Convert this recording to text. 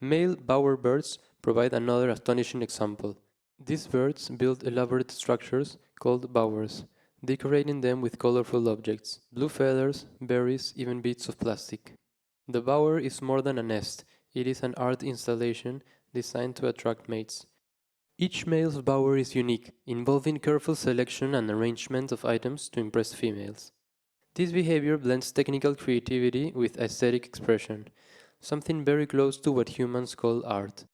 Male bowerbirds provide another astonishing example. These birds build elaborate structures called bowers, decorating them with colorful objects, blue feathers, berries, even bits of plastic. The bower is more than a nest, it is an art installation designed to attract mates. Each male's bower is unique, involving careful selection and arrangement of items to impress females. This behavior blends technical creativity with aesthetic expression, something very close to what humans call art.